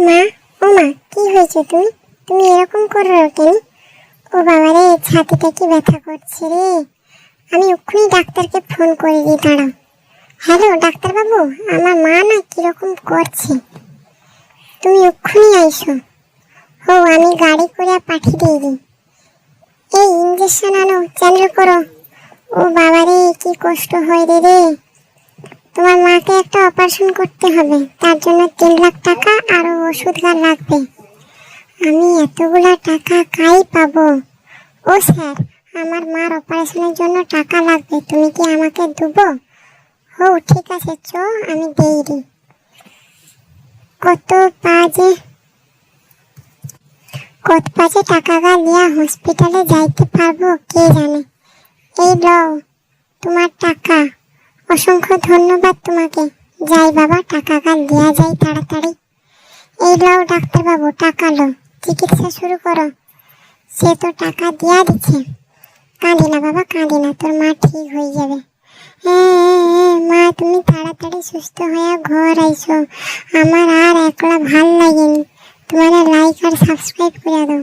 মা, ও মা, কি হয়েছে? তুমি তুমি এরকম করো কেন? ও বাবা রে, ছাতিটা কি ব্যথা করছে রে। আমি এক্ষুনি ডাক্তারকে ফোন করে দিই, দাঁড়াও। হ্যালো ডাক্তার বাবু, আমার মা না কিরকম করছে, তুমি এক্ষুনি আইসো। ও, আমি গাড়ি করে পাঠিয়ে দিই। এই ইঞ্জেকশন আনো, চ্যানেল করো। ও বাবা রে, কি কষ্ট হয় রে রে। তোমার মাকে একটা অপারেশন করতে হবে, তার জন্য 3 লাখ টাকা আরো ওষুধ লাগবে। আমি এতগুলা টাকা কাই পাবো? ও স্যার, আমার মার অপারেশনের জন্য টাকা লাগবে, তুমি কি আমাকে দেবো? ও ঠিক আছে, আমি দিয়ে দিই। কত বাজে টাকা লিয়া হসপিটালে যাইতে পারবো কে জানে। এই লও তোমার টাকা, অসংখ্য ধন্যবাদ তোমাকে। যাই বাবা, টাকা লিয়া যাই তাড়াতাড়ি। এই লও ডাক্তার বাবু, টাকা লো, চিকিৎসা শুরু করো। সে তো টাকা দিয়া দিচ্ছে। কাঁদি না বাবা, কাঁদি না, তোর মা ঠিক হয়ে যাবে। হ্যাঁ মা, তুমি তাড়াতাড়ি সুস্থ হয়ে ঘর আইসো। আমার আর একলা ভাল লাগেনি। তোমার লাইক আর সাবস্ক্রাইব করে দাও।